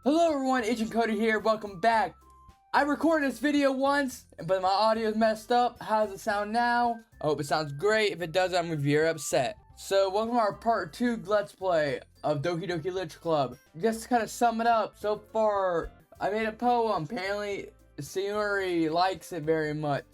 Hello everyone, Agent Cody here, welcome back. I recorded this video once, but my audio is messed up. How does it sound now? I hope it sounds great. If it doesn't, I'm gonna be very upset. So welcome to our part 2 Let's Play of Doki Literature Club. Just to kind of sum it up, so far, I made a poem. Apparently, Sayori likes it very much.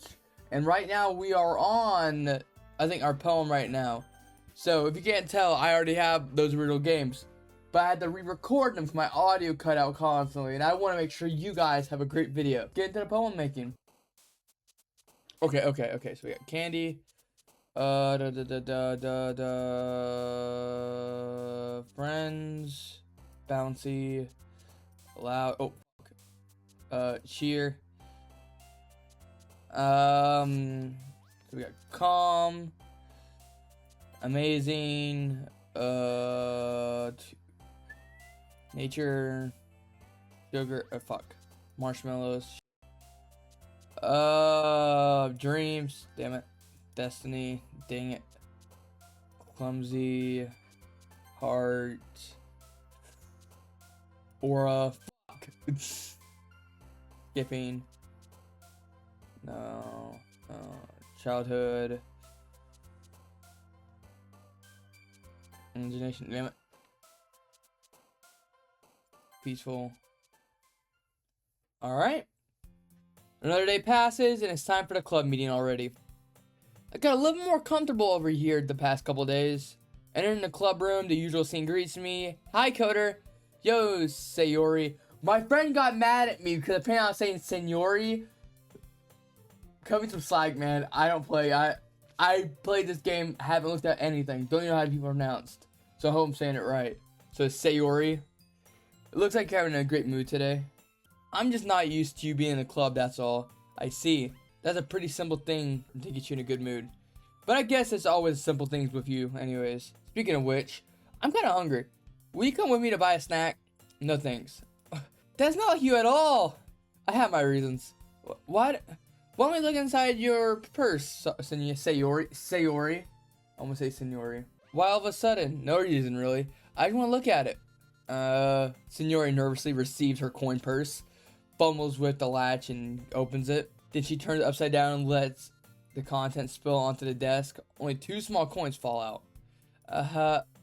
And right now, we are on, I think, our poem right now. So if you can't tell, I already have those original games. But I had to re-record them because my audio cut out constantly. And I want to make sure you guys have a great video. Get into the poem making. Okay. So we got candy. Friends. Bouncy. Loud. Oh, fuck. Cheer. So we got calm. Amazing. Nature, sugar, marshmallows, dreams, damn it, destiny, dang it, clumsy, heart, aura, fuck, skipping, no, childhood, imagination, damn it. Peaceful. Alright. Another day passes and it's time for the club meeting already. I got a little more comfortable over here the past couple days. Entering the club room, the usual scene greets me. Hi, Coder. Yo, Sayori. My friend got mad at me because apparently I was saying Sayori. Cut me some slack, man. I don't play. I played this game, haven't looked at anything. Don't even know how to be pronounced. So I hope I'm saying it right. So it's Sayori. It looks like you're having a great mood today. I'm just not used to you being in the club, that's all. I see. That's a pretty simple thing to get you in a good mood. But I guess it's always simple things with you anyways. Speaking of which, I'm kind of hungry. Will you come with me to buy a snack? No thanks. That's not like you at all. I have my reasons. What? Why don't we look inside your purse, Sayori? I'm gonna say Sayori. Why all of a sudden? No reason really. I just want to look at it. Sayori nervously receives her coin purse, fumbles with the latch and opens it. Then she turns it upside down and lets the contents spill onto the desk. Only 2 small coins fall out.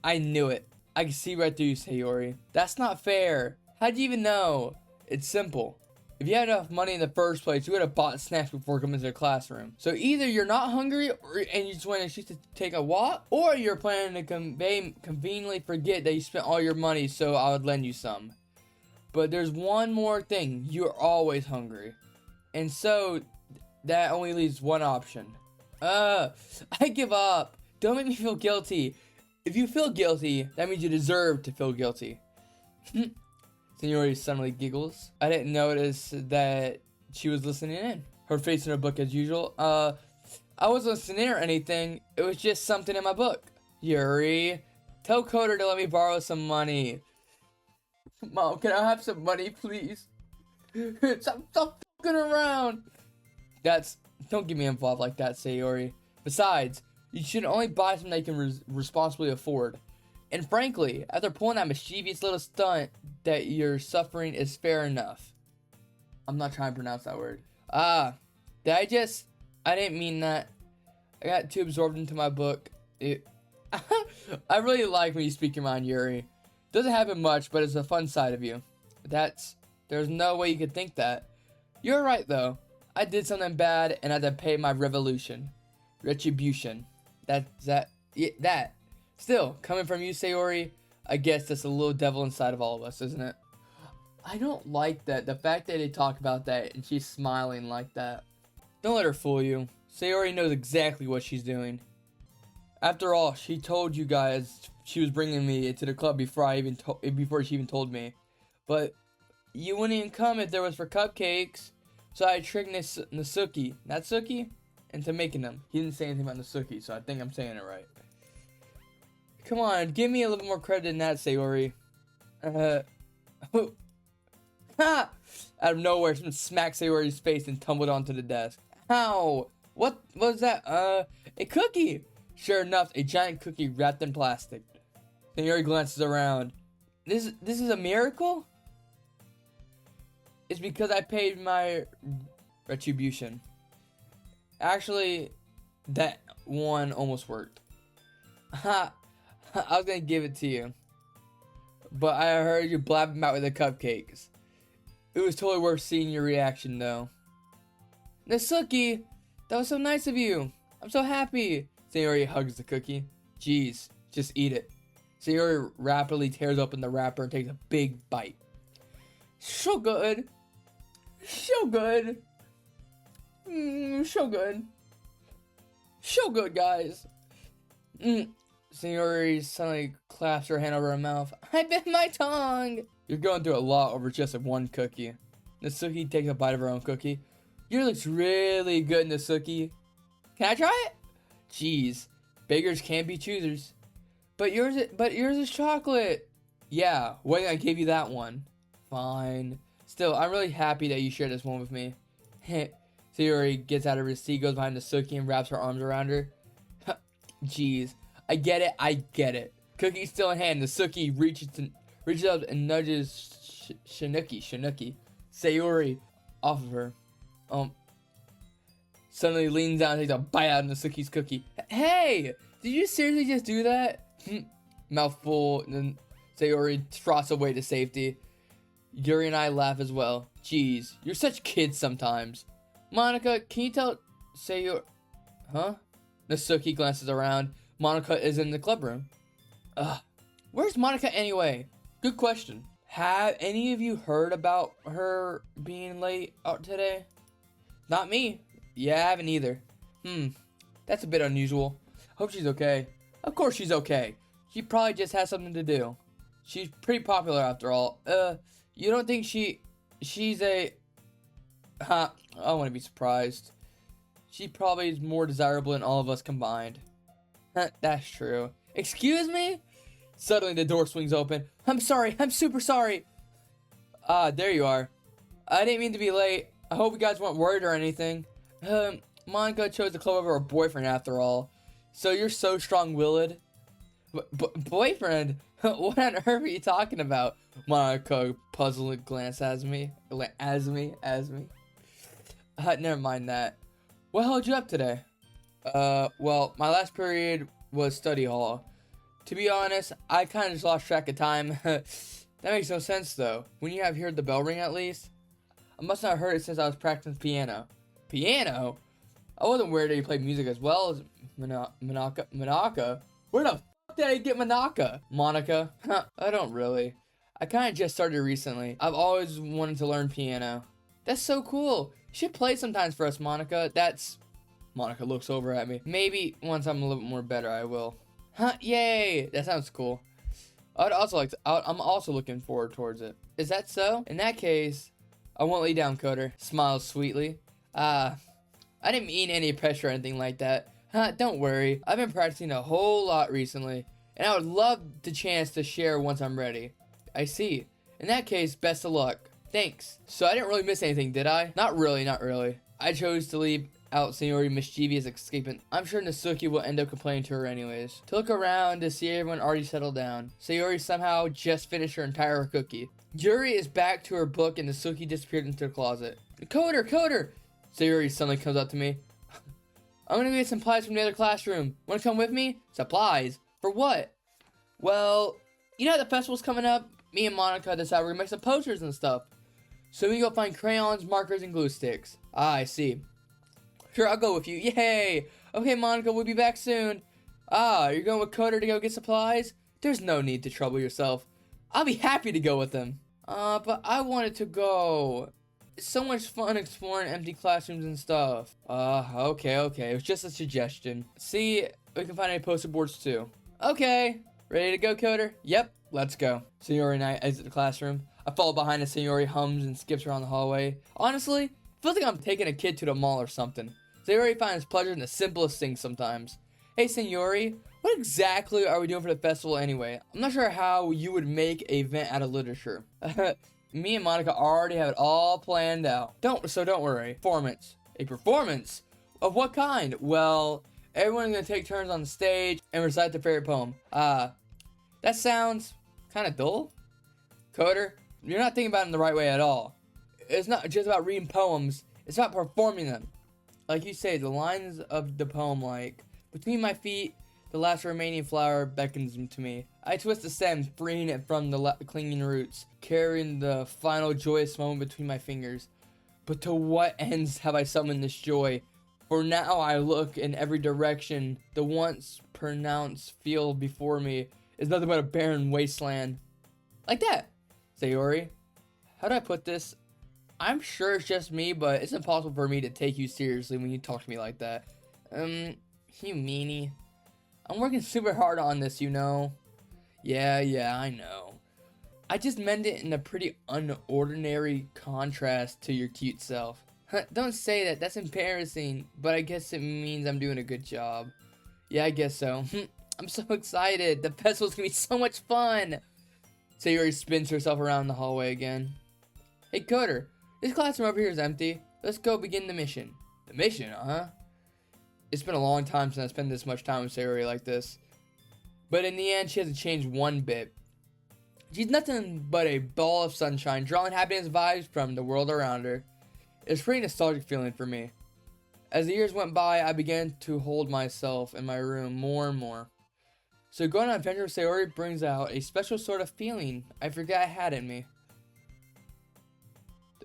I knew it. I can see right through you, Sayori. That's not fair. How'd you even know? It's simple. If you had enough money in the first place, you would have bought snacks before coming to the classroom. So either you're not hungry and you just want to take a walk, or you're planning to conveniently forget that you spent all your money so I would lend you some. But there's one more thing. You're always hungry. And so that only leaves one option. I give up. Don't make me feel guilty. If you feel guilty, that means you deserve to feel guilty. Sayori suddenly giggles. I didn't notice that she was listening in. Her face in her book as usual. I wasn't listening or anything. It was just something in my book. Yuri, tell Coder to let me borrow some money. Mom, can I have some money, please? Stop fucking around. Don't get me involved like that, Sayori. Besides, you should only buy something that you can responsibly afford. And frankly, after pulling that mischievous little stunt, that you're suffering is fair enough. I'm not trying to pronounce that word. I didn't mean that. I got too absorbed into my book. I really like when you speak your mind, Yuri. Doesn't happen much, but it's a fun side of you. There's no way you could think that. You're right, though. I did something bad, and I had to pay my retribution. That. Still, coming from you, Sayori, I guess that's a little devil inside of all of us, isn't it? I don't like that. The fact that they talk about that and she's smiling like that. Don't let her fool you. Sayori knows exactly what she's doing. After all, she told you guys she was bringing me into the club before she even told me. But you wouldn't even come if there was for cupcakes. So I tricked Natsuki, into making them. He didn't say anything about Natsuki, so I think I'm saying it right. Come on, give me a little more credit than that, Sayori. Ha! Out of nowhere, someone smacked Sayori's face and tumbled onto the desk. Ow! What was that? A cookie! Sure enough, a giant cookie wrapped in plastic. Sayori glances around. This is a miracle? it's because I paid my retribution. Actually, that one almost worked. Ha! I was gonna give it to you, but I heard you blabbing about with the cupcakes. It was totally worth seeing your reaction, though. Nasuki, that was so nice of you. I'm so happy. Sayori hugs the cookie. Jeez, just eat it. Sayori rapidly tears open the wrapper and takes a big bite. So good. So good. So good. So good, guys. Sayori suddenly claps her hand over her mouth. I bit my tongue. You're going through a lot over just one cookie. Nasuki takes a bite of her own cookie. Yours looks really good, Nasuki. Can I try it? Jeez, beggars can't be choosers. But yours is chocolate. Yeah, wait, I gave you that one. Fine. Still, I'm really happy that you shared this one with me. Sayori gets out of her seat, goes behind Nasuki, and wraps her arms around her. Jeez, I get it. Cookie still in hand. Nasuki reaches up and nudges Shinuki, Sayori, off of her. Suddenly leans down and takes a bite out of Nasuki's cookie. Hey, did you seriously just do that? Mouthful, and then Sayori trots away to safety. Yuri and I laugh as well. Jeez, you're such kids sometimes. Monica, can you tell Sayori? Huh? Nasuki glances around. Monica is in the club room. Where's Monica anyway? Good question. Have any of you heard about her being late out today? Not me. Yeah, I haven't either. That's a bit unusual. Hope she's okay. Of course she's okay. She probably just has something to do. She's pretty popular after all. You don't think she's a... I wouldn't be surprised. She probably is more desirable than all of us combined. That's true. Excuse me? Suddenly the door swings open. I'm sorry. I'm super sorry. There you are. I didn't mean to be late. I hope you guys weren't worried or anything. Monica chose the club over her boyfriend after all. So you're so strong-willed. Boyfriend? What on earth are you talking about? Monica puzzled glance at me. Never mind that. What held you up today? Well, my last period was study hall. To be honest, I kind of just lost track of time. That makes no sense, though. When you have heard the bell ring, at least? I must not have heard it since I was practicing piano. Piano? I wasn't aware that you played music as well as Monica. Where the fuck did I get Monica? Monica? I don't really. I kind of just started recently. I've always wanted to learn piano. That's so cool. You should play sometimes for us, Monica. Monica looks over at me. Maybe once I'm a little bit more better, I will. Yay! That sounds cool. I'm also looking forward towards it. Is that so? In that case, I won't lay down, Coder. Smiles sweetly. I didn't mean any pressure or anything like that. Don't worry. I've been practicing a whole lot recently, and I would love the chance to share once I'm ready. I see. In that case, best of luck. Thanks. So I didn't really miss anything, did I? Not really. I chose to leave out Sayori mischievous escapement. I'm sure Nasuki will end up complaining to her anyways. To look around to see everyone already settled down. Sayori somehow just finished her entire cookie. Yuri is back to her book and Nasuki disappeared into the closet. Coder! Sayori suddenly comes up to me. I'm gonna get some supplies from the other classroom. Wanna come with me? Supplies? For what? Well, you know the festival's coming up? Me and Monica decided we're gonna make some posters and stuff. So we go find crayons, markers, and glue sticks. I see. Sure, I'll go with you. Yay! Okay, Monica, we'll be back soon. You're going with Coder to go get supplies? There's no need to trouble yourself. I'll be happy to go with him. But I wanted to go. It's so much fun exploring empty classrooms and stuff. Okay. It was just a suggestion. See, we can find any poster boards too. Okay. Ready to go, Coder? Yep, let's go. Sayori and I exit the classroom. I follow behind as Sayori hums and skips around the hallway. Honestly, it feels like I'm taking a kid to the mall or something. Sayori finds pleasure in the simplest things sometimes. Hey, Sayori, what exactly are we doing for the festival anyway? I'm not sure how you would make an event out of literature. Me and Monica already have it all planned out. Don't worry. Performance. A performance? Of what kind? Well, everyone's gonna take turns on the stage and recite their favorite poem. That sounds kind of dull. Coder, you're not thinking about it in the right way at all. it's not just about reading poems. It's about performing them. Like you say, the lines of the poem, like, between my feet, the last remaining flower beckons to me. I twist the stem, freeing it from the clinging roots, carrying the final joyous moment between my fingers. But to what ends have I summoned this joy? For now I look in every direction. The once pronounced field before me is nothing but a barren wasteland. Like that, Sayori. How do I put this? I'm sure it's just me, but it's impossible for me to take you seriously when you talk to me like that. You meanie. I'm working super hard on this, you know. Yeah, I know. I just meant it in a pretty unordinary contrast to your cute self. Don't say that, that's embarrassing, but I guess it means I'm doing a good job. Yeah, I guess so. I'm so excited. The festival's gonna be so much fun. Sayori spins herself around the hallway again. Hey, Coder, this classroom over here is empty. Let's go begin the mission. The mission, huh? It's been a long time since I spent this much time with Sayori like this. But in the end, she hasn't changed one bit. She's nothing but a ball of sunshine, drawing happiness vibes from the world around her. It's a pretty nostalgic feeling for me. As the years went by, I began to hold myself in my room more and more. So going on an adventure with Sayori brings out a special sort of feeling I forgot I had in me.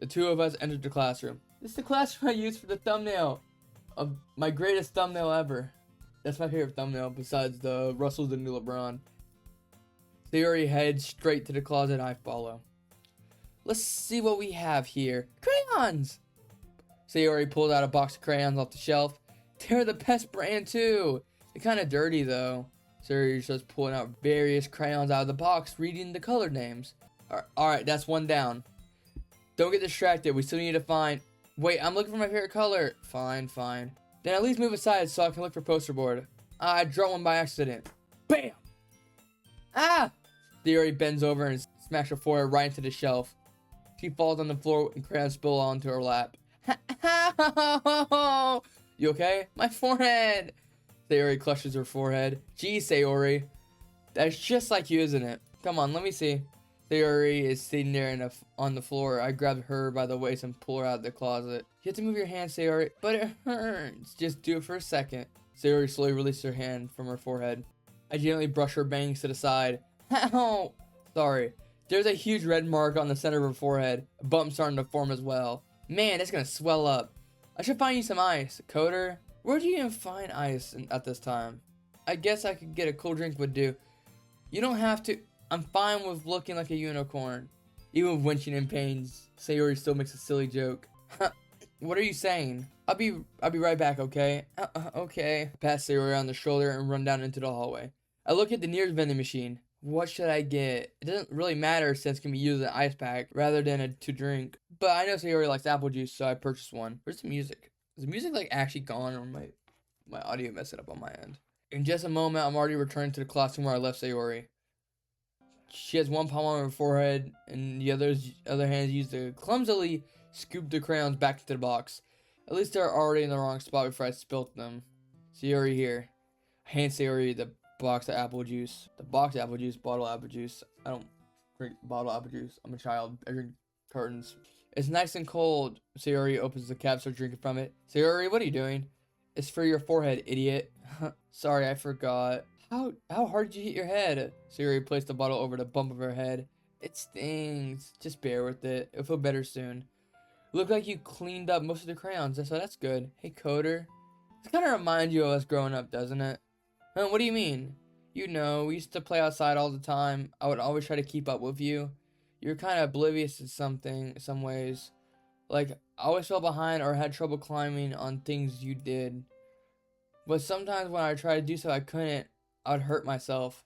The two of us entered the classroom. This is the classroom I used for the thumbnail of my greatest thumbnail ever. That's my favorite thumbnail besides the Russell's the new LeBron. Sayori heads straight to the closet. I follow. Let's see what we have here. Crayons! Sayori pulled out a box of crayons off the shelf. They're the best brand too. They're kind of dirty though. Sayori starts pulling out various crayons out of the box, reading the color names. Alright, that's one down. Don't get distracted. We still need to find... Wait, I'm looking for my favorite color. Fine. Then at least move aside so I can look for poster board. I dropped one by accident. Bam! Ah! Sayori bends over and smacks her forehead right into the shelf. She falls on the floor and crayons spill onto her lap. You okay? My forehead! Sayori clutches her forehead. Gee, Sayori. That's just like you, isn't it? Come on, let me see. Sayori is sitting there on the floor. I grab her by the waist and pull her out of the closet. You have to move your hand, Sayori. But it hurts. Just do it for a second. Sayori slowly releases her hand from her forehead. I gently brush her bangs to the side. Ow! Sorry. There's a huge red mark on the center of her forehead. A bump starting to form as well. Man, it's gonna swell up. I should find you some ice. Coder, where do you even find ice at this time? I guess I could get a cool drink would do. You don't have to. I'm fine with looking like a unicorn. Even with winching in pains, Sayori still makes a silly joke. What are you saying? I'll be right back, okay? Okay. I pass Sayori on the shoulder and run down into the hallway. I look at the nearest vending machine. What should I get? It doesn't really matter since it can be used as an ice pack rather than to drink. But I know Sayori likes apple juice, so I purchased one. Where's the music? Is the music like actually gone, or my audio messing up on my end? In just a moment, I'm already returning to the classroom where I left Sayori. She has one palm on her forehead, and the other hand used to clumsily scoop the crayons back into the box. At least they're already in the wrong spot before I spilt them. Sayori here. I hand Sayori the box of apple juice. The box of apple juice, bottle of apple juice. I don't drink bottle of apple juice. I'm a child. I drink cartons. It's nice and cold. Sayori opens the cap, starts drinking from it. Sayori, what are you doing? It's for your forehead, idiot. Sorry, I forgot. How hard did you hit your head? Sayori placed the bottle over the bump of her head. It stings. Just bear with it. It'll feel better soon. Look like you cleaned up most of the crayons, so that's good. Hey, Coder. This kind of reminds you of us growing up, doesn't it? What do you mean? You know, we used to play outside all the time. I would always try to keep up with you. You were kind of oblivious to some ways. Like, I always fell behind or had trouble climbing on things you did. But sometimes when I tried to do so, I couldn't. I'd hurt myself.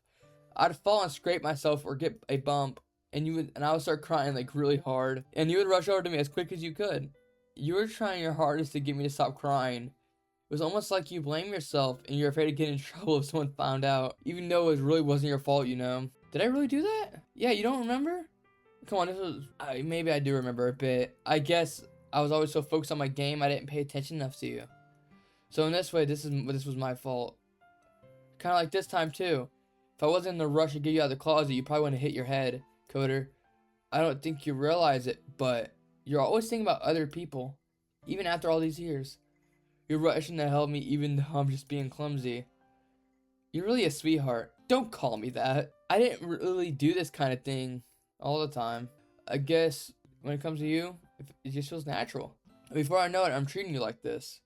I'd fall and scrape myself or get a bump, and I would start crying like really hard, and you would rush over to me as quick as you could. You were trying your hardest to get me to stop crying. It was almost like you blame yourself and you're afraid to get in trouble if someone found out, even though it really wasn't your fault, you know. Did I really do that? Yeah, you don't remember? Come on, this was maybe I do remember a bit. I guess I was always so focused on my game I didn't pay attention enough to you. So in this way, this was my fault. Kind of like this time too. If I wasn't in the rush to get you out of the closet, you probably wouldn't have hit your head, Coder. I don't think you realize it, but You're always thinking about other people, even after all these years. You're rushing to help me even though I'm just being clumsy. You're really a sweetheart. Don't call me that. I didn't really do this kind of thing all the time. I guess when it comes to you, it just feels natural. Before I know it, I'm treating you like this.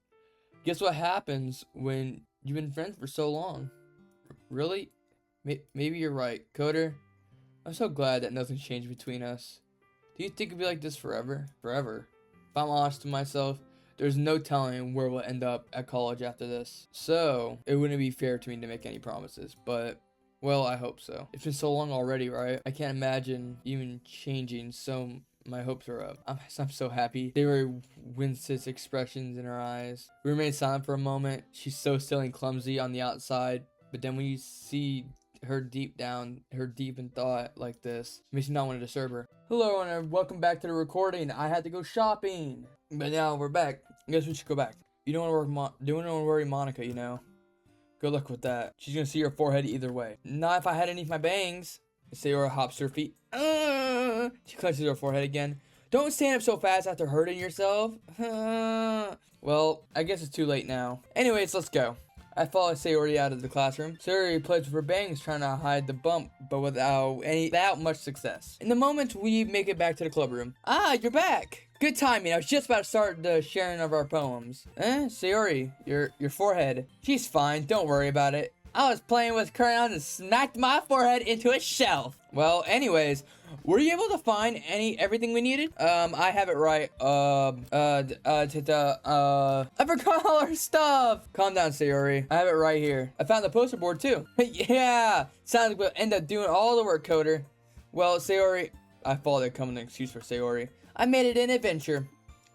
Guess what happens when you've been friends for so long? Really? Maybe you're right. Coder, I'm so glad that nothing's changed between us. Do you think it'll be like this forever? Forever. If I'm honest to myself, there's no telling where we'll end up at college after this. So, it wouldn't be fair to me to make any promises, but, well, I hope so. It's been so long already, right? I can't imagine even changing, so my hopes are up. I'm so happy. Sayori winces expressions in her eyes. We remain silent for a moment. She's so still and clumsy on the outside, but then when you see her deep in thought like this, it makes you not want to disturb her. Hello and welcome back to the recording. I had to go shopping, but now we're back. I guess we should go back. You don't want to worry Monica, you know. Good luck with that. She's gonna see your forehead either way. Not if I had any of my bangs. Sayori hops to her feet. She clenches her forehead again. Don't stand up so fast after hurting yourself. Well, I guess it's too late now. Anyways, let's go. I follow Sayori out of the classroom. Sayori plays with her bangs, trying to hide the bump, but without much success. In the moment, we make it back to the club room. Ah, you're back! Good timing. I was just about to start the sharing of our poems. Sayori, your forehead. She's fine. Don't worry about it. I was playing with crayons and smacked my forehead into a shelf. Well, anyways, were you able to find everything we needed? I have it right. I forgot all our stuff. Calm down, Sayori. I have it right here. I found the poster board too. Yeah, sounds like we'll end up doing all the work, Coder. Well, Sayori, I followed a common excuse for Sayori. I made it an adventure.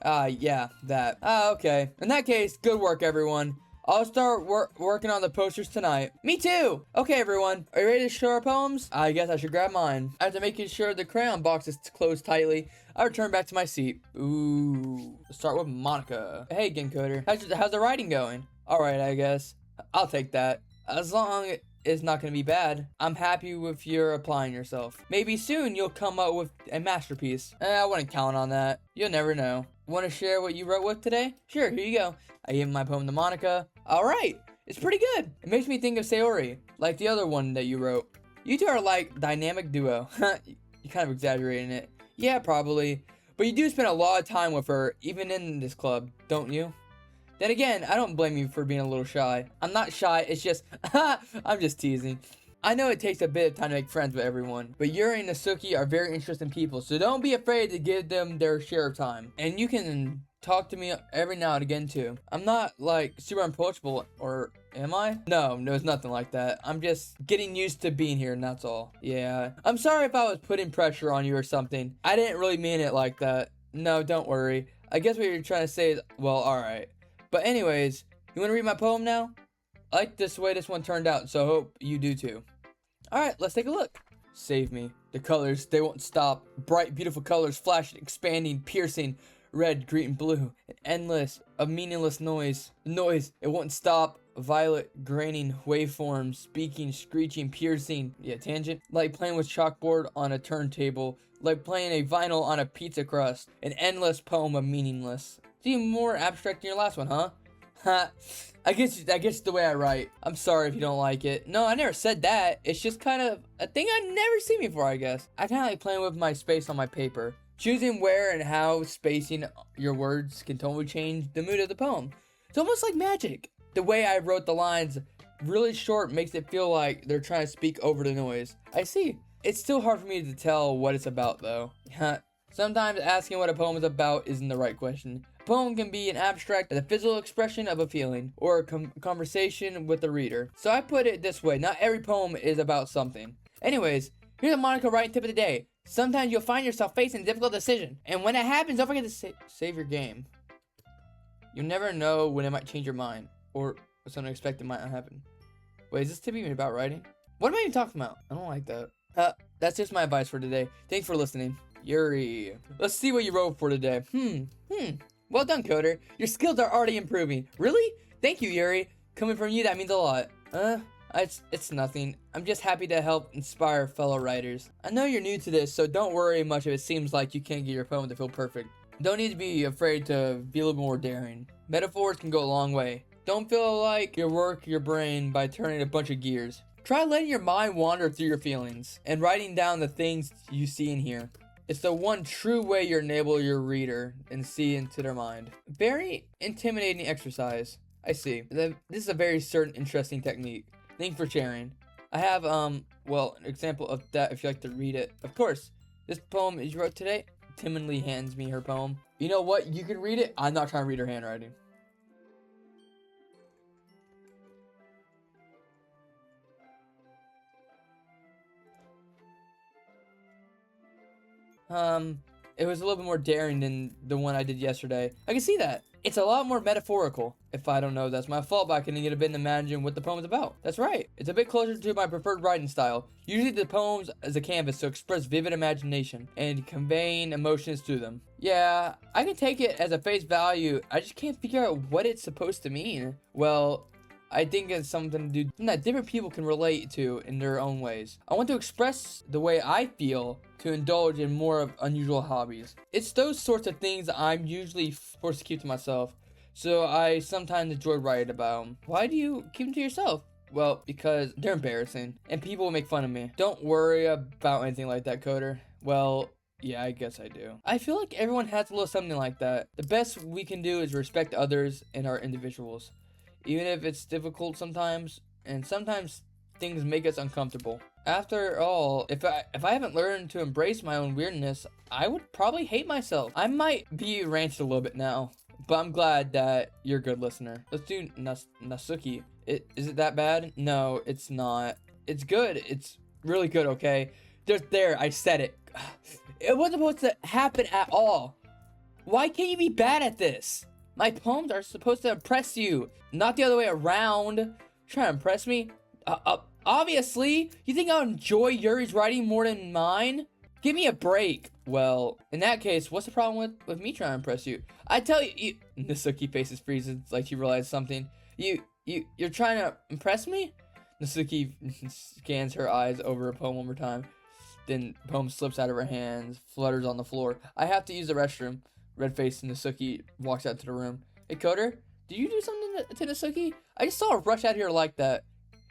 Yeah, that. Okay. In that case, good work, everyone. I'll start working on the posters tonight. Me too! Okay, everyone. Are you ready to show our poems? I guess I should grab mine. After making sure the crayon box is closed tightly, I return back to my seat. Ooh. Let's start with Monica. Hey, again, Coder. How's the writing going? Alright, I guess. I'll take that. As long as it's not going to be bad. I'm happy with your applying yourself. Maybe soon you'll come up with a masterpiece. I wouldn't count on that. You'll never know. Want to share what you wrote with today? Sure, here you go. I gave my poem to Monica. Alright, it's pretty good. It makes me think of Sayori, like the other one that you wrote. You two are like dynamic duo. You're kind of exaggerating it. Yeah, probably. But you do spend a lot of time with her, even in this club, don't you? Then again, I don't blame you for being a little shy. I'm not shy, it's just, I'm just teasing. I know it takes a bit of time to make friends with everyone, but Yuri and Nasuki are very interesting people, so don't be afraid to give them their share of time. And you can talk to me every now and again too. I'm not like super approachable, or am I? No, it's nothing like that. I'm just getting used to being here and that's all. Yeah. I'm sorry if I was putting pressure on you or something. I didn't really mean it like that. No, don't worry. I guess what you're trying to say is, well, alright. But anyways, you want to read my poem now? I like this way this one turned out, so I hope you do too. Alright, let's take a look. Save me. The colors, they won't stop. Bright, beautiful colors, flashing, expanding, piercing. Red, green, blue. An endless, a meaningless noise. The noise, it won't stop. Violet, graining, waveforms, speaking, screeching, piercing. Yeah, tangent. Like playing with chalkboard on a turntable. Like playing a vinyl on a pizza crust. An endless poem of meaningless. Seem more abstract than your last one, huh? Ha. I guess the way I write. I'm sorry if you don't like it. No, I never said that. It's just kind of a thing I've never seen before, I guess. I kind of like playing with my space on my paper. Choosing where and how spacing your words can totally change the mood of the poem. It's almost like magic. The way I wrote the lines really short makes it feel like they're trying to speak over the noise. I see. It's still hard for me to tell what it's about, though. Sometimes asking what a poem is about isn't the right question. A poem can be an abstract, the physical expression of a feeling, or a conversation with the reader. So I put it this way, not every poem is about something. Anyways, here's a Monica writing tip of the day. Sometimes you'll find yourself facing a difficult decision, and when it happens, don't forget to save your game. You'll never know when it might change your mind, or something unexpected might not happen. Wait, is this tip even about writing? What am I even talking about? I don't like that. That's just my advice for today. Thanks for listening. Yuri. Let's see what you wrote for today. Well done, Coder. Your skills are already improving. Really? Thank you, Yuri. Coming from you, that means a lot. It's nothing. I'm just happy to help inspire fellow writers. I know you're new to this, so don't worry much if it seems like you can't get your poem to feel perfect. Don't need to be afraid to be a little more daring. Metaphors can go a long way. Don't feel like you work your brain by turning a bunch of gears. Try letting your mind wander through your feelings and writing down the things you see and hear. It's the one true way you enable your reader and see into their mind. Very intimidating exercise. I see. This is a very certain interesting technique. Thanks for sharing. I have, well, an example of that if you'd like to read it. Of course, this poem you wrote today. Timidly hands me her poem. You know what? You can read it. I'm not trying to read her handwriting. It was a little bit more daring than the one I did yesterday. I can see that. It's a lot more metaphorical. If I don't know, that's my fault, but I can get a bit and imagine what the poem's about. That's right. It's a bit closer to my preferred writing style. Usually the poems as a canvas to express vivid imagination and conveying emotions to them. Yeah, I can take it as a face value. I just can't figure out what it's supposed to mean. Well, I think it's something to do that different people can relate to in their own ways. I want to express the way I feel to indulge in more of unusual hobbies. It's those sorts of things I'm usually forced to keep to myself, so I sometimes enjoy writing about them. Why do you keep them to yourself? Well, because they're embarrassing, and people will make fun of me. Don't worry about anything like that, Coder. Well, yeah, I guess I do. I feel like everyone has a little something like that. The best we can do is respect others and our individuals. Even if it's difficult sometimes, and sometimes things make us uncomfortable. After all, if I haven't learned to embrace my own weirdness, I would probably hate myself. I might be ranted a little bit now, but I'm glad that you're a good listener. Let's do Nasuki. Is it that bad? No, it's not. It's good. It's really good, okay? There, I said it. It wasn't supposed to happen at all. Why can't you be bad at this? My poems are supposed to impress you, not the other way around. Try to impress me? Obviously. You think I'll enjoy Yuri's writing more than mine? Give me a break. Well, in that case, what's the problem with me trying to impress you? I tell you, Nasuki faces freezes like she realized something. You're trying to impress me? Nasuki scans her eyes over a poem one more time. Then the poem slips out of her hands, flutters on the floor. I have to use the restroom. Red-faced Nasuki walks out to the room. Hey, Coder, did you do something to Nasuki? I just saw her rush out here like that.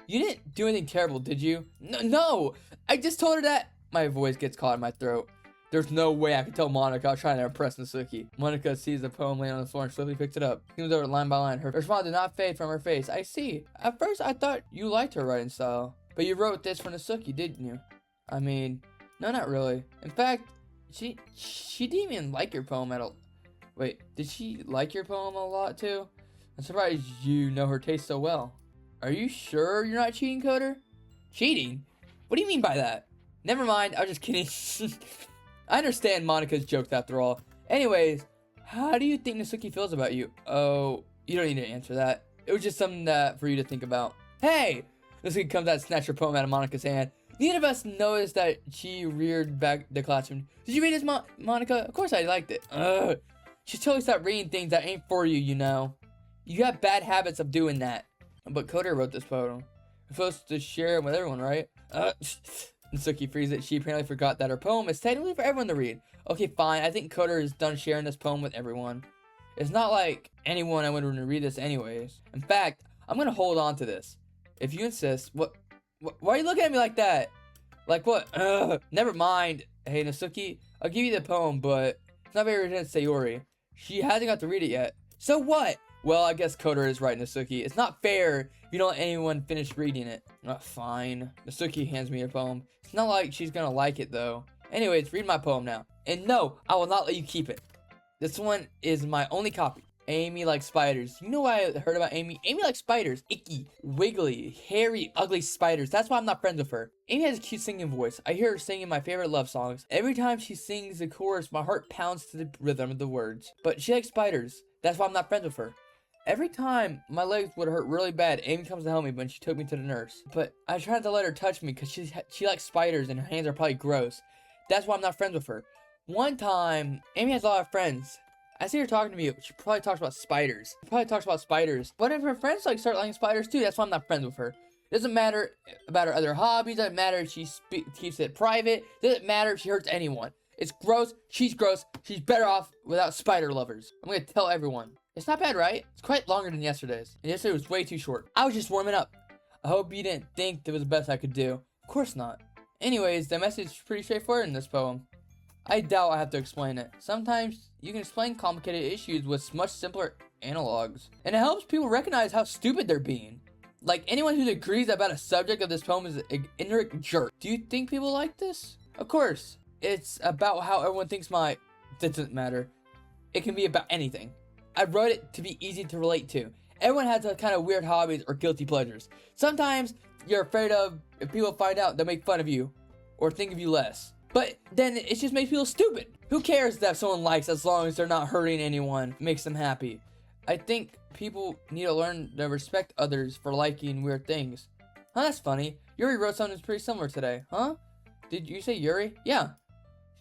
You didn't do anything terrible, did you? No! I just told her that. My voice gets caught in my throat. There's no way I could tell Monica I was trying to impress Nasuki. Monica sees the poem laying on the floor and swiftly picks it up. Skims over line by line. Her smile did not fade from her face. I see. At first, I thought you liked her writing style. But you wrote this for Nasuki, didn't you? I mean, no, not really. In fact, she didn't even like your poem at all. Wait, did she like your poem a lot too? I'm surprised you know her taste so well. Are you sure you're not cheating, Coder? Cheating? What do you mean by that? Never mind, I was just kidding. I understand Monica's jokes after all. Anyways, how do you think Nasuki feels about you? Oh, you don't need to answer that. It was just something for you to think about. Hey! Nasuki comes out and snatches her poem out of Monica's hand. Neither of us noticed that she reared back the classroom. Did you read this, Monica? Of course I liked it. Ugh. She totally stopped reading things that ain't for you, you know. You have bad habits of doing that. But Coder wrote this poem. You're supposed to share it with everyone, right? Nasuki frees it. She apparently forgot that her poem is technically for everyone to read. Okay, fine. I think Coder is done sharing this poem with everyone. It's not like anyone I would read this anyways. In fact, I'm gonna hold on to this. If you insist. Why are you looking at me like that? Like what? Never mind. Hey, Nasuki, I'll give you the poem, but it's not very original to Sayori. She hasn't got to read it yet. So what? Well, I guess Coder is right, Nasuki. It's not fair if you don't let anyone finish reading it. Fine. Nasuki hands me her poem. It's not like she's gonna like it, though. Anyways, read my poem now. And no, I will not let you keep it. This one is my only copy. Amy likes spiders. You know why I heard about Amy? Amy likes spiders. Icky, wiggly, hairy, ugly spiders. That's why I'm not friends with her. Amy has a cute singing voice. I hear her singing my favorite love songs. Every time she sings the chorus, my heart pounds to the rhythm of the words. But she likes spiders. That's why I'm not friends with her. Every time my legs would hurt really bad, Amy comes to help me when she took me to the nurse. But I tried to let her touch me because she likes spiders and her hands are probably gross. That's why I'm not friends with her. One time, Amy has a lot of friends. I see her talking to me. She probably talks about spiders. What if her friends start liking spiders too? That's why I'm not friends with her. Doesn't matter about her other hobbies. Doesn't matter if she keeps it private. Doesn't matter if she hurts anyone. It's gross. She's gross. She's better off without spider lovers. I'm gonna tell everyone. It's not bad, right? It's quite longer than yesterday's. And yesterday was way too short. I was just warming up. I hope you didn't think that was the best I could do. Of course not. Anyways, the message is pretty straightforward in this poem. I doubt I have to explain it. Sometimes you can explain complicated issues with much simpler analogs. And it helps people recognize how stupid they're being. Like, anyone who agrees about a subject of this poem is an ignorant jerk. Do you think people like this? Of course. It's about how everyone thinks that doesn't matter. It can be about anything. I wrote it to be easy to relate to. Everyone has a kind of weird hobbies or guilty pleasures. Sometimes you're afraid of if people find out, they'll make fun of you or think of you less. But then it just makes people stupid. Who cares that someone likes as long as they're not hurting anyone, makes them happy? I think people need to learn to respect others for liking weird things. Huh, that's funny. Yuri wrote something pretty similar today. Huh? Did you say Yuri? Yeah.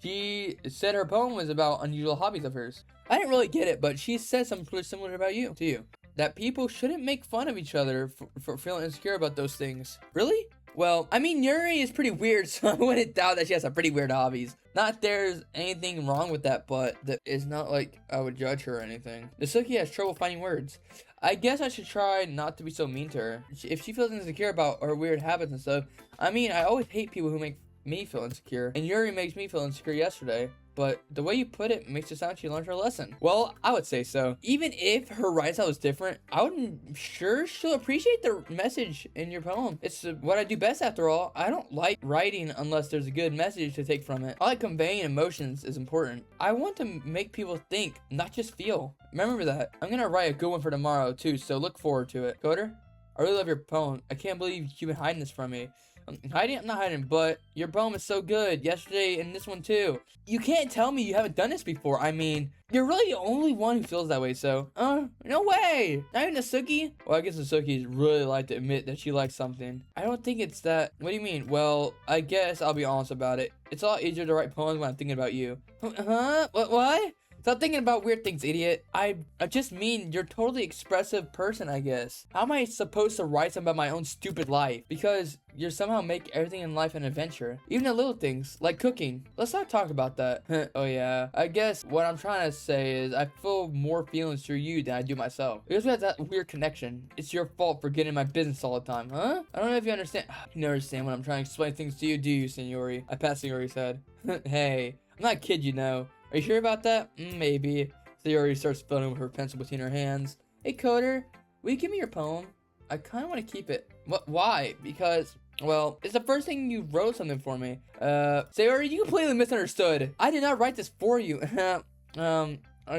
She said her poem was about unusual hobbies of hers. I didn't really get it, but she said something pretty similar about you, to you. That people shouldn't make fun of each other for feeling insecure about those things. Really? Well, I mean, Yuri is pretty weird, so I wouldn't doubt that she has some pretty weird hobbies. Not there's anything wrong with that, but it's not like I would judge her or anything. Nasuki has trouble finding words. I guess I should try not to be so mean to her. If she feels insecure about her weird habits and stuff, I mean, I always hate people who make me feel insecure. And Yuri makes me feel insecure yesterday. But the way you put it makes it sound like she learned her lesson. Well, I would say so. Even if her writing style is different, I'm sure she'll appreciate the message in your poem. It's what I do best after all. I don't like writing unless there's a good message to take from it. I like conveying emotions is important. I want to make people think, not just feel. Remember that. I'm gonna write a good one for tomorrow too, so look forward to it. Coder, I really love your poem. I can't believe you've been hiding this from me. I'm not hiding, but your poem is so good. Yesterday and this one too. You can't tell me you haven't done this before. I mean, you're really the only one who feels that way, so, no way. Not even Nasuki? Well, I guess Nasuki really like to admit that she likes something. I don't think it's that. What do you mean? Well, I guess I'll be honest about it. It's a lot easier to write poems when I'm thinking about you. Huh? What? Stop thinking about weird things, idiot. I just mean you're a totally expressive person, I guess. How am I supposed to write something about my own stupid life? Because you somehow make everything in life an adventure. Even the little things, like cooking. Let's not talk about that. Oh yeah. I guess what I'm trying to say is I feel more feelings through you than I do myself. Because we have that weird connection. It's your fault for getting in my business all the time, huh? I don't know if you understand. You never understand when I'm trying to explain things to you, do you, Sayori? I pat Sayori's head. Hey, I'm not a kid, you know. Are you sure about that? Maybe. Sayori starts filling with her pencil between her hands. Hey, Coder, will you give me your poem? I kind of want to keep it. What? Why? Because, well, it's the first thing you wrote something for me. Sayori, you completely misunderstood. I did not write this for you. Are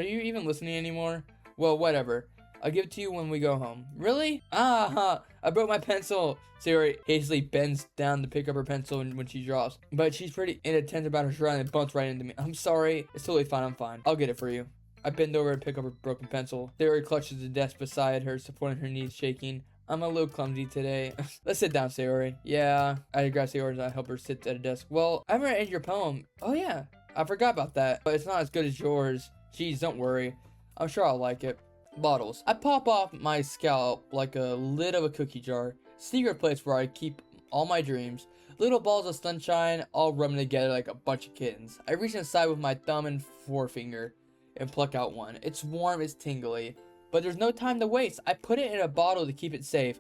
you even listening anymore? Well, whatever. I'll give it to you when we go home. Really? I broke my pencil. Sayori hastily bends down to pick up her pencil when she drops. But she's pretty inattentive about her stride and bumps right into me. I'm sorry. It's totally fine. I'm fine. I'll get it for you. I bend over and pick up her broken pencil. Sayori clutches the desk beside her, supporting her knees, shaking. I'm a little clumsy today. Let's sit down, Sayori. Yeah. I grab Sayori and I help her sit at a desk. Well, I haven't read your poem. Oh, yeah. I forgot about that. But it's not as good as yours. Jeez, don't worry. I'm sure I'll like it. Bottles. I pop off my scalp like a lid of a cookie jar. Secret place where I keep all my dreams. Little balls of sunshine all rubbing together like a bunch of kittens. I reach inside with my thumb and forefinger and pluck out one. It's warm, it's tingly. But there's no time to waste. I put it in a bottle to keep it safe.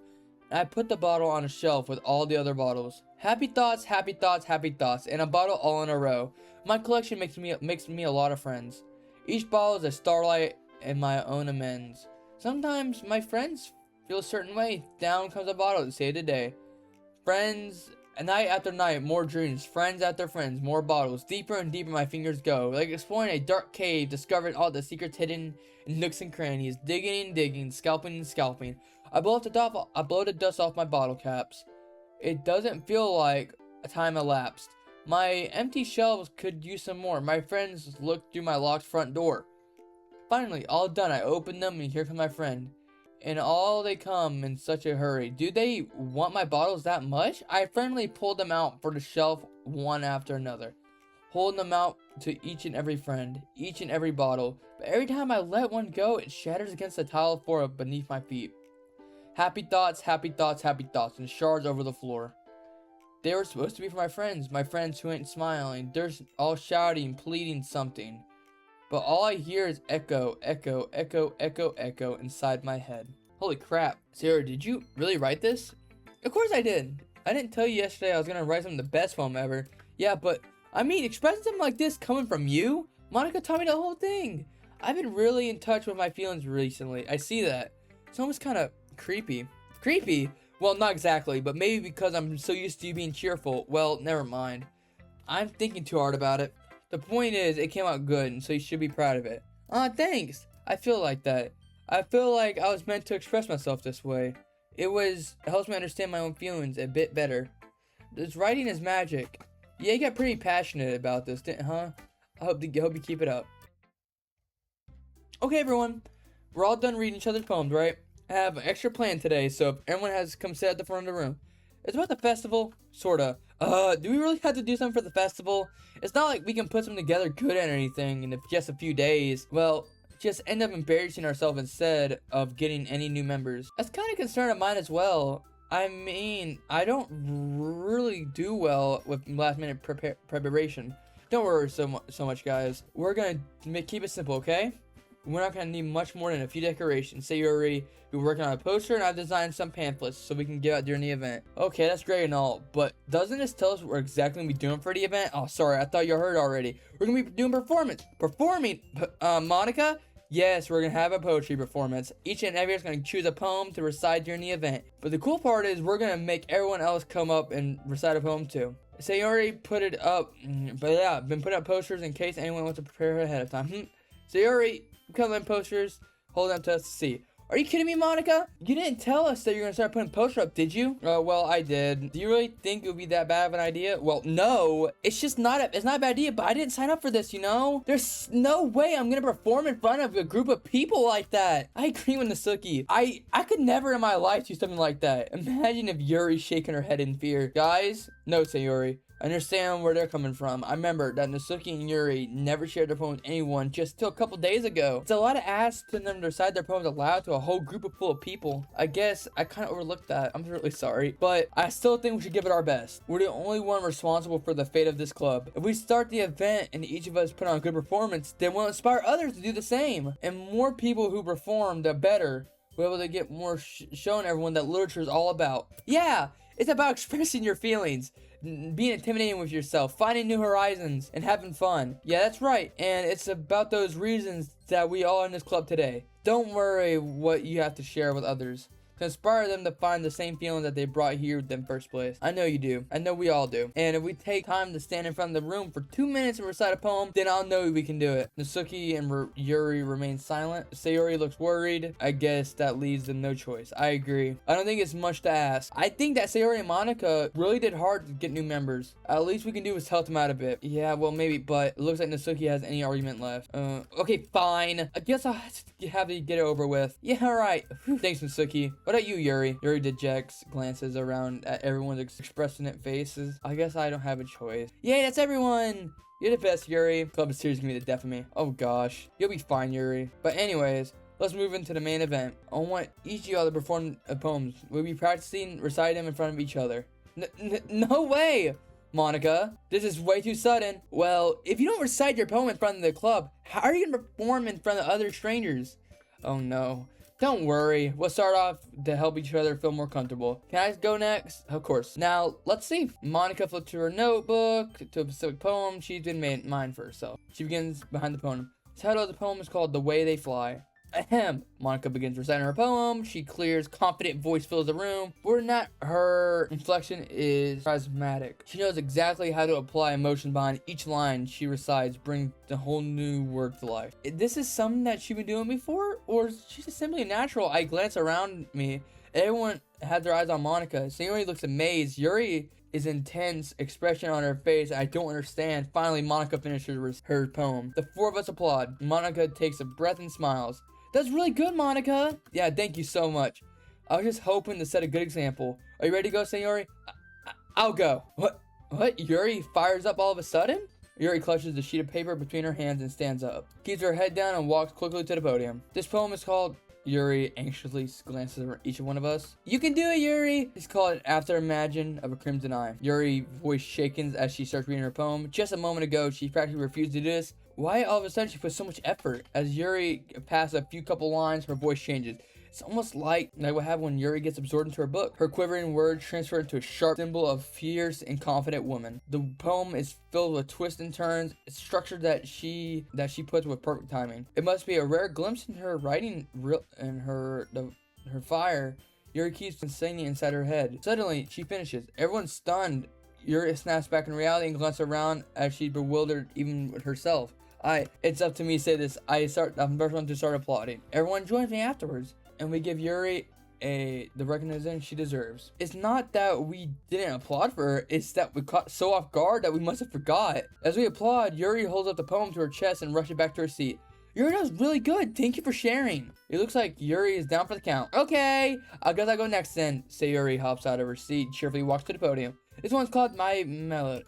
And I put the bottle on a shelf with all the other bottles. Happy thoughts, happy thoughts, happy thoughts. And a bottle all in a row. My collection makes me a lot of friends. Each bottle is a starlight and my own amends. Sometimes my friends feel a certain way. Down comes a bottle to save the day. Friends, night after night, more dreams. Friends after friends, more bottles. Deeper and deeper my fingers go. Like exploring a dark cave, discovering all the secrets hidden in nooks and crannies. Digging and digging, scalping and scalping. I blow the dust off my bottle caps. It doesn't feel like a time elapsed. My empty shelves could use some more. My friends look through my locked front door. Finally, all done, I open them and here comes my friend. And all they come in such a hurry. Do they want my bottles that much? I friendly pulled them out for the shelf one after another. Holding them out to each and every friend, each and every bottle. But every time I let one go, it shatters against the tile floor beneath my feet. Happy thoughts, happy thoughts, happy thoughts, and shards over the floor. They were supposed to be for my friends who ain't smiling. They're all shouting, pleading something. But all I hear is echo, echo, echo, echo, echo inside my head. Holy crap. Sayori, did you really write this? Of course I did. I didn't tell you yesterday I was gonna write something the best poem ever. Yeah, but I mean, expressing something like this coming from you? Monica taught me the whole thing. I've been really in touch with my feelings recently. I see that. It's almost kind of creepy. Creepy? Well, not exactly, but maybe because I'm so used to you being cheerful. Well, never mind. I'm thinking too hard about it. The point is, it came out good, and so you should be proud of it. Thanks. I feel like that. I feel like I was meant to express myself this way. It helps me understand my own feelings a bit better. This writing is magic. Yeah, you got pretty passionate about this, huh? I hope you keep it up. Okay, everyone. We're all done reading each other's poems, right? I have an extra plan today, so if everyone has come sit at the front of the room. It's about the festival, sorta. Do we really have to do something for the festival? It's not like we can put something together good at anything in just a few days. Well, just end up embarrassing ourselves instead of getting any new members. That's kind of concern of mine as well. I mean, I don't really do well with last minute preparation. Don't worry so much, guys. We're gonna keep it simple, okay? We're not gonna need much more than a few decorations. Sayori, we're working on a poster, and I've designed some pamphlets so we can give out during the event. Okay, that's great and all, but doesn't this tell us what we're exactly gonna be doing for the event? Oh, sorry, I thought you heard already. We're gonna be doing performance. Performing, Monica? Yes, we're gonna have a poetry performance. Each and every is gonna choose a poem to recite during the event. But the cool part is we're gonna make everyone else come up and recite a poem too. Sayori put it up, but yeah, been putting up posters in case anyone wants to prepare ahead of time. Sayori, come in posters, hold them to us to see. Are you kidding me, Monica? You didn't tell us that you're gonna start putting posters up, did you? Well, I did. Do you really think it would be that bad of an idea? Well, no. It's just not it's not a bad idea, but I didn't sign up for this, you know? There's no way I'm gonna perform in front of a group of people like that. I agree with Nasuki. I could never in my life do something like that. Imagine if Yuri's shaking her head in fear. Guys, no, Sayori. I understand where they're coming from. I remember that Nasuki and Yuri never shared their poems with anyone just till a couple days ago. It's a lot of ask to them to recite their poems aloud to a whole group full of people. I guess I kind of overlooked that. I'm really sorry. But I still think we should give it our best. We're the only one responsible for the fate of this club. If we start the event and each of us put on a good performance, then we'll inspire others to do the same. And more people who perform, the better. We're able to get more showing everyone that literature is all about. Yeah, it's about expressing your feelings. Being intimidating with yourself, finding new horizons, and having fun. Yeah, that's right. And it's about those reasons that we all are in this club today. Don't worry what you have to share with others. To inspire them to find the same feeling that they brought here in the first place. I know you do. I know we all do. And if we take time to stand in front of the room for 2 minutes and recite a poem, then I'll know we can do it. Nasuki and Yuri remain silent. Sayori looks worried. I guess that leaves them no choice. I agree. I don't think it's much to ask. I think that Sayori and Monica really did hard to get new members. At least we can do is help them out a bit. Yeah, well maybe, but it looks like Nasuki has any argument left. Okay, fine. I guess I'll have to get it over with. Yeah, alright. Thanks, Nasuki. What about you, Yuri? Yuri dejects glances around at everyone's expressive faces. I guess I don't have a choice. Yay, that's everyone! You're the best, Yuri. Club is seriously gonna be the death of me. Oh gosh. You'll be fine, Yuri. But anyways, let's move into the main event. I want each of y'all to perform poems. We'll be practicing reciting them in front of each other. No way! Monica, this is way too sudden. Well, if you don't recite your poem in front of the club, how are you gonna perform in front of other strangers? Oh no. Don't worry, we'll start off to help each other feel more comfortable. Can I go next? Of course. Now, let's see. Monica flipped to her notebook, to a specific poem she's been made mine for herself. She begins behind the poem. The title of the poem is called The Way They Fly. Ahem. Monica begins reciting her poem. She clears, confident voice fills the room. More than that, her inflection is charismatic. She knows exactly how to apply emotion behind each line she recites, bring the whole new work to life. This is something that she's been doing before, or is she just simply natural? I glance around me. Everyone has their eyes on Monica. Sayori looks amazed. Yuri is intense expression on her face. I don't understand. Finally, Monica finishes her poem. The four of us applaud. Monica takes a breath and smiles. That's really good, Monica. Yeah, thank you so much. I was just hoping to set a good example. Are you ready to go, Sayori? I'll go. What? Yuri fires up all of a sudden? Yuri clutches the sheet of paper between her hands and stands up. Keeps her head down and walks quickly to the podium. This poem is called Yuri anxiously glances over each one of us. You can do it, Yuri! He's called After Imagine of a Crimson Eye. Yuri voice shakens as she starts reading her poem. Just a moment ago, she practically refused to do this. Why all of a sudden she put so much effort? As Yuri passes a few couple lines, her voice changes. It's almost like what happened when Yuri gets absorbed into her book. Her quivering words transfer into a sharp symbol of fierce and confident woman. The poem is filled with twists and turns. It's structured that she puts with perfect timing. It must be a rare glimpse in her writing and her fire. Yuri keeps singing inside her head. Suddenly, she finishes. Everyone's stunned. Yuri snaps back in reality and glances around as she's bewildered even with herself. It's up to me to say this. I'm the first one to start applauding. Everyone joins me afterwards, and we give Yuri the recognition she deserves. It's not that we didn't applaud for her, it's that we caught so off guard that we must have forgot. As we applaud, Yuri holds up the poem to her chest and rushes back to her seat. Yuri, that was really good. Thank you for sharing. It looks like Yuri is down for the count. Okay, I guess I'll go next then. Sayori hops out of her seat, cheerfully walks to the podium. This one's called My Melody.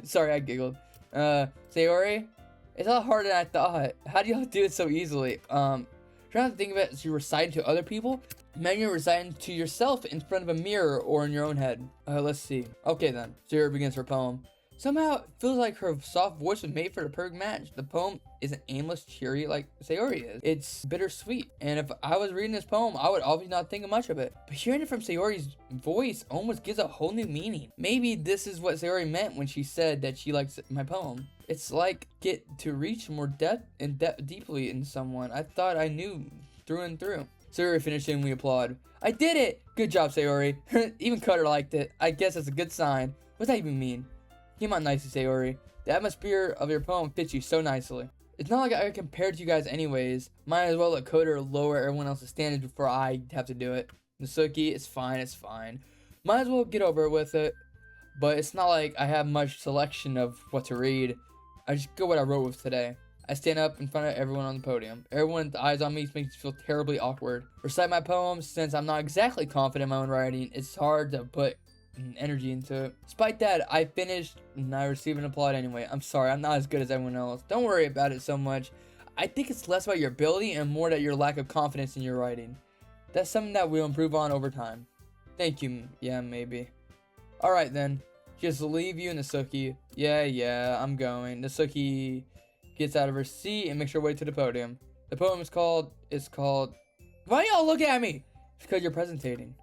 Sorry, I giggled. Sayori, it's a lot harder than I thought. How do y'all do it so easily? Trying to think of it as you recite to other people. Imagine you're reciting to yourself in front of a mirror or in your own head. Let's see. Okay then. Sayori begins her poem. Somehow it feels like her soft voice was made for the perfect match. The poem isn't aimless, cheery like Sayori is. It's bittersweet. And if I was reading this poem, I would obviously not think much of it. But hearing it from Sayori's voice almost gives a whole new meaning. Maybe this is what Sayori meant when she said that she likes my poem. It's like get to reach more deeply in someone. I thought I knew through and through. Sayori finished and we applaud. I did it! Good job, Sayori. Even Cutter liked it. I guess that's a good sign. What does that even mean? Came out nicely, Sayori. The atmosphere of your poem fits you so nicely. It's not like I compared to you guys anyways. Might as well let Coder lower everyone else's standards before I have to do it. Nasuki, it's fine. Might as well get over it with it. But it's not like I have much selection of what to read. I just go what I wrote with today. I stand up in front of everyone on the podium. Everyone's eyes on me makes me feel terribly awkward. Recite my poems, since I'm not exactly confident in my own writing, it's hard to put energy into it. Despite that, I finished and I received an applaud anyway. I'm sorry, I'm not as good as everyone else. Don't worry about it so much. I think it's less about your ability and more that your lack of confidence in your writing. That's something that we'll improve on over time. Thank you. Yeah, maybe. Alright then. Just leave you and Nasuki. Yeah, I'm going. Nasuki gets out of her seat and makes her way to the podium. The poem is called... Why y'all look at me? It's because you're presentating.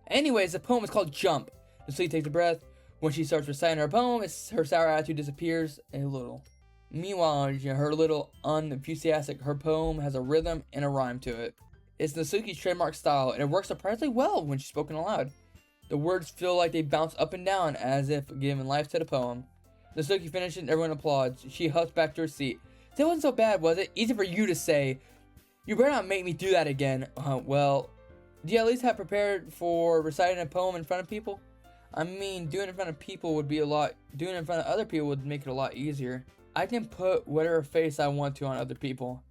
Anyways, the poem is called Jump. Nasuki takes a breath. When she starts reciting her poem, her sour attitude disappears a little. Meanwhile, her little unenthusiastic, her poem has a rhythm and a rhyme to it. It's Nasuki's trademark style, and it works surprisingly well when she's spoken aloud. The words feel like they bounce up and down as if giving life to the poem. Nasuki finishes and everyone applauds. She huffs back to her seat. That wasn't so bad, was it? Easy for you to say. You better not make me do that again. Well, do you at least have prepared for reciting a poem in front of people? I mean, doing it in front of people would be doing it in front of other people would make it a lot easier. I can put whatever face I want to on other people.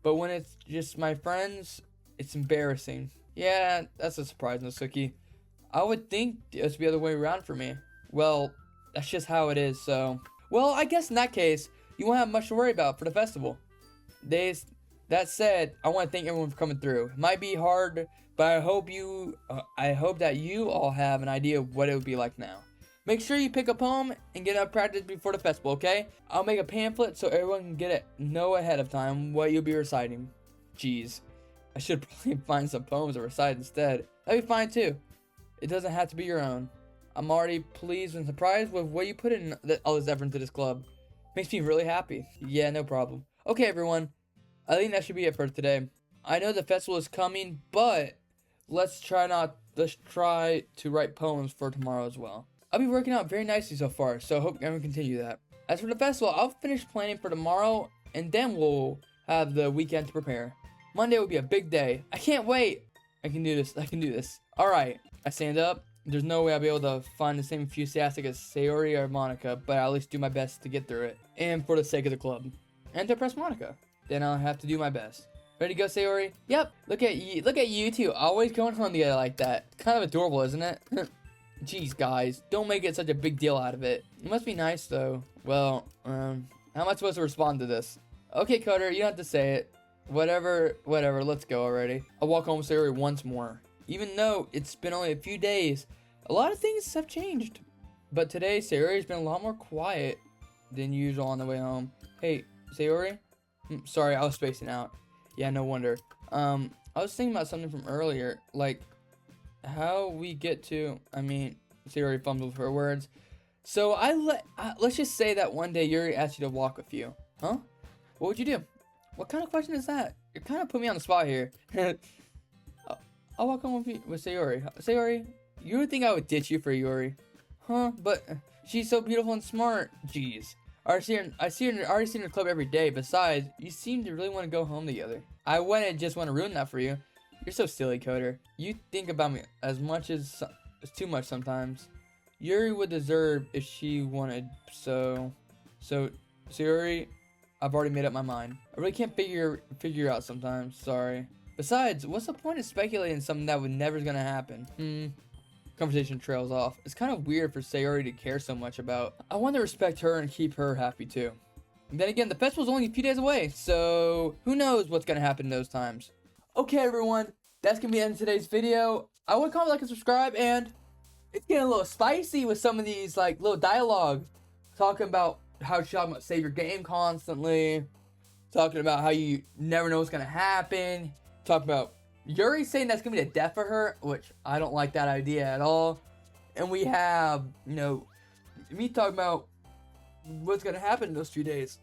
But when it's just my friends, it's embarrassing. Yeah, that's a surprise, Nasuki. I would think it's the other way around for me. Well, that's just how it is, so... Well, I guess in that case, you won't have much to worry about for the festival. That said, I want to thank everyone for coming through. It might be hard, but I hope that you all have an idea of what it would be like now. Make sure you pick a poem and get up practice before the festival, okay? I'll make a pamphlet so everyone can know ahead of time what you'll be reciting. Jeez, I should probably find some poems to recite instead. That'd be fine too. It doesn't have to be your own. I'm already pleased and surprised with what you put in all this effort into this club. Makes me really happy. Yeah, no problem. Okay, everyone. I think that should be it for today. I know the festival is coming, but let's try to write poems for tomorrow as well. I'll be working out very nicely so far, so I hope everyone continue that. As for the festival, I'll finish planning for tomorrow, and then we'll have the weekend to prepare. Monday will be a big day. I can't wait. I can do this. Alright. I stand up. There's no way I'll be able to find the same enthusiastic as Sayori or Monica, but I'll at least do my best to get through it. And for the sake of the club. And to impress Monica. Then I'll have to do my best. Ready to go, Sayori? Yep. Look at you two, always going home together like that. Kind of adorable, isn't it? Jeez, guys. Don't make it such a big deal out of it. It must be nice, though. Well, how am I supposed to respond to this? Okay, Coder, you don't have to say it. Whatever, let's go already. I'll walk home with Sayori once more. Even though it's been only a few days, a lot of things have changed. But today, Sayori's been a lot more quiet than usual on the way home. Hey, Sayori? Sorry, I was spacing out. Yeah, no wonder. I was thinking about something from earlier, like how we get to, Sayori fumbled for her words. So let's just say that one day Yuri asked you to walk with you. Huh? What would you do? What kind of question is that? You kind of put me on the spot here. I'll walk home with Sayori. Sayori, you would think I would ditch you for Yuri. Huh? But she's so beautiful and smart. Jeez. I already see her in the club every day. Besides, you seem to really want to go home together. I wouldn't just want to ruin that for you. You're so silly, Coder. You think about me as much as too much sometimes. Yuri would deserve if she wanted. So Sayori, I've already made up my mind. I really can't figure out sometimes. Sorry. Besides, what's the point of speculating something that would never's gonna happen? Conversation trails off. It's kind of weird for Sayori to care so much about. I want to respect her and keep her happy too. And then again, the festival's only a few days away, so who knows what's gonna happen in those times. Okay, everyone, that's gonna be the end of today's video. I would comment, like, and subscribe, and it's getting a little spicy with some of these like little dialogue, talking about how she's talking about save your game constantly, talking about how you never know what's gonna happen, talking about Yuri saying that's gonna be the death for her, which I don't like that idea at all. And we have, me talking about what's gonna happen in those 2 days.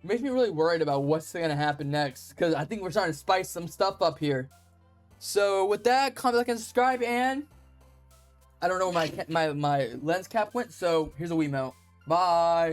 It makes me really worried about what's gonna happen next, because I think we're starting to spice some stuff up here. So with that, comment, like, and subscribe, and I don't know where my lens cap went, so here's a Wiimote. Bye.